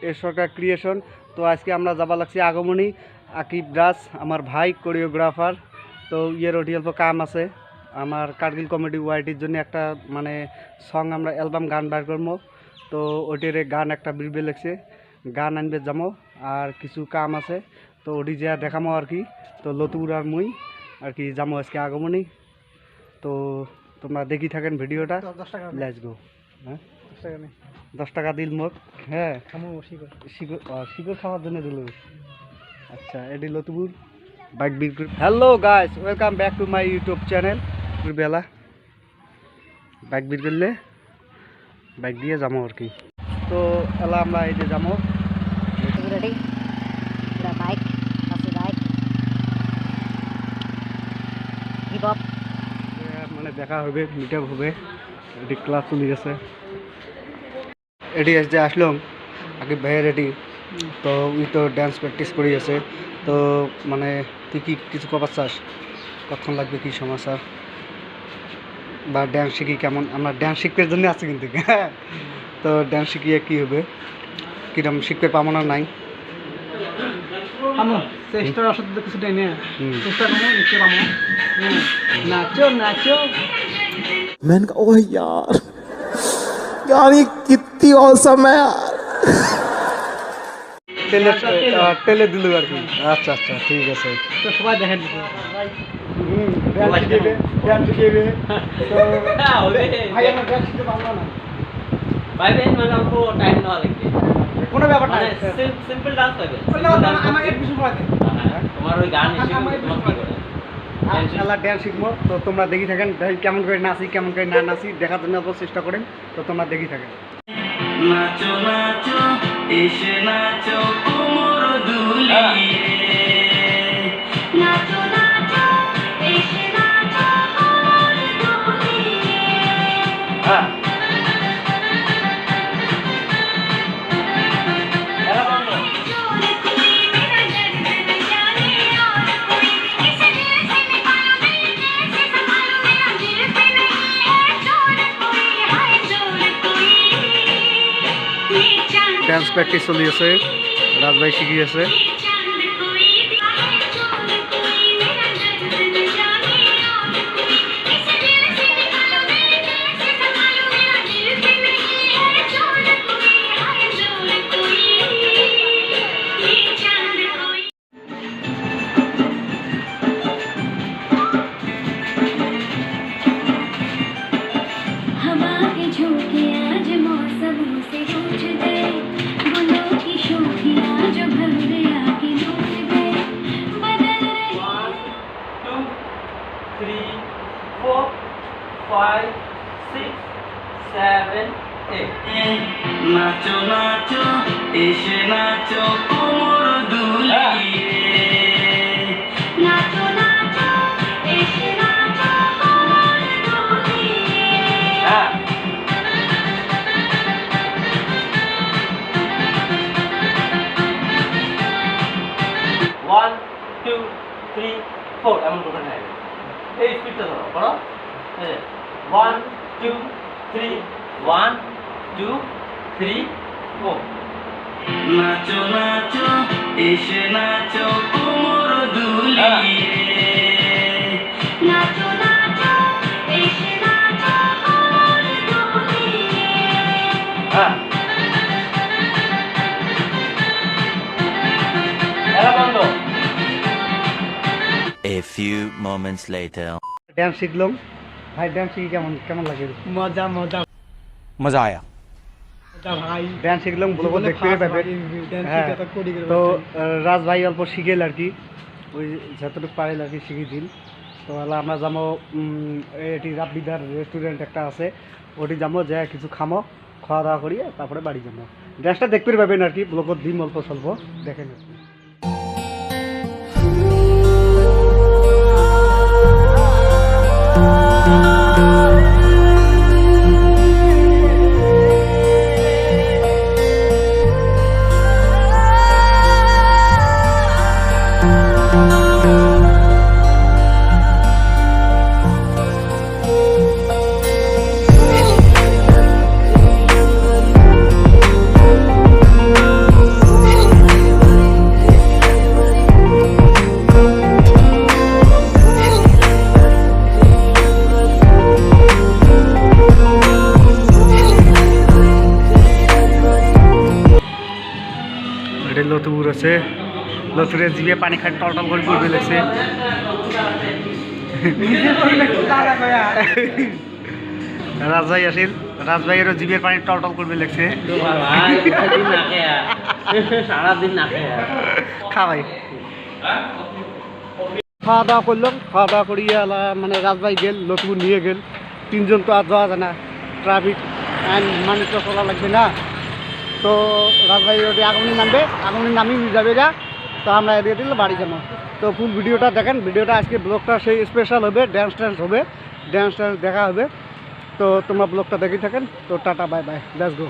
এ সরকার creation. তো আজকে আমরা যাবা লাগছি আগমনী। আকিব রাজ আমার ভাই কোরিওগ্রাফার। তো ওটি অল্প কাম আছে আমার কার্গিল কমেডি ওয়াইটির জন্য একটা মানে সং আমরা অ্যালবাম গান বার করবো। তো ওটির গান একটা বিরবে লেগছে, গান আনবে যাবো আর কিছু কাম আছে। তো ওটি যা দেখামো আর কি। তো লতুর আর মুই আর কি যাবো আজকে আগমনী। তো তোমরা দেখি থাকেন ভিডিওটা। Let's go. হ্যাঁ 10 টাকা দিল মোক। হ্যাঁ শিকড় খাওয়ার জন্য দিল। আচ্ছা এটি লতুপুর বাইক বিক্রি। Hello guys, welcome back to my YouTube channel. বেলা বাইক বিক্রি করলে বাইক দিয়ে যাবো আর কি। তো এলা আমরা এই যে যাবো রেডি বাইক আছে বাইক হিপ হপ মানে দেখা হবে, মিট আপ হবে। এটি ক্লাস চলে গেছে। এটি যে আসলাম আকিব ভাইয়ের এটি। তো উই তো ড্যান্স প্র্যাকটিস করে আছে। তো মানে তুই কি কিছু কবার চাস, কখন লাগবে, কি সমাচার বা ড্যান্স শিখি কেমন? আমরা ড্যান্স শিখবার জন্য আছি কিন্তু। হ্যাঁ তো ড্যান্স শিখিয়ে কী হবে, কিরম শিখতে পাবো না নাই চেষ্টার অসাধ্য কিছুটাই না, চেষ্টা করবো নিশ্চয় পাবো। নাচো নাচো। मैंने कहा ओह यार यार ये कितनी औसम है यार। টেলে দিল আর কি। আচ্ছা আচ্ছা ঠিক আছে। তো সবাই দেখেন ড্যান্স শিখেবে। তো ভাই আমরা ড্যান্স শিখতে পারবো না ভাই বেন মানে অল্প টাইম নেওয়া লাগবে। কোনো ব্যাপার না, সিম্পল ডান্স পাবে। আমাকে কিছু করে দে। তোমার ওই গান শিখে তোমার কি করে আল্লাহ ড্যান্স শিখবো। তো তোমরা দেখি থাকেন কেমন করে নাচি, কেমন করে না নাচি দেখার জন্য অবশ্য চেষ্টা করেন। তো তোমরা দেখি থাকেন। নাচো নাচো এসে নাচো কোমর দুলিয়ে, নাচো নাচো এসে নাচো কোমর দুলিয়ে। ড্যান্স প্র্যাকটিস চলি আছে, রাজভাই শিখি আছে। নাচো নাচো এসে নাচো কোমর দুলিয়ে, নাচো নাচো এসে নাচো কোমর দুলিয়ে। ওয়ান টু থ্রি ফোর এমন করে নেয়। এই স্পিডটা ধরো করো। 1 2 3 1 2 3 4। নাচো নাচো এসে নাচো কোমর দুলিয়ে, নাচো নাচো এসে নাচো কোমর দুলিয়ে। বন্ধ। A few moments later. Dance শিখলাম ভাই। ড্যান্স শিখি কেমন কেমন লাগে? মজা মজা मजा आया। ভাই ড্যান্স শিখলাম ব্লগ দেখতে পাবে। হ্যাঁ তো রাজ ভাই অল্প শিখেল আর কি, ওই যতটুকু পারেল আর কি শিখিয়ে দিন। তো হলে আমরা যাবো এটি রাব্বিদার রেস্টুরেন্ট একটা আছে, ওটি যাবো যা কিছু খামো, খাওয়া দাওয়া করিয়ে তারপরে বাড়ি যাবো। ড্যান্সটা দেখতে পাবেন আর কি, ব্লগত দিম অল্প স্বল্প দেখেন। হচ্ছে লতুরে জিভে পানি খাই টলটল করে পড়বে লেগছে রাজভাই আসিল রাজভাইয়েরও জিভের পানি টলটল করবে লেগছে সারাদিন না খেয়ে খা ভাই খাওয়া দাওয়া করলাম খাওয়া দাওয়া করিয়ে মানে রাজভাই গেল লতুর নিয়ে গেল তিনজন তো আর যাওয়া যায় না ট্রাফিক আইন মানুষ তো চলা লাগবে না তো রাজভাই ওটি আগমনী নামবে আগমনী নামিয়ে যাবে যা তো আমরা এদিকে দিলে বাড়ি যাবো তো ফুল ভিডিওটা দেখেন ভিডিওটা আজকে ব্লগটা সেই স্পেশাল হবে ড্যান্স ট্যান্স হবে ড্যান্স ট্যান্স দেখা হবে তো তোমরা ব্লগটা দেখে থাকেন তো tata bye bye let's go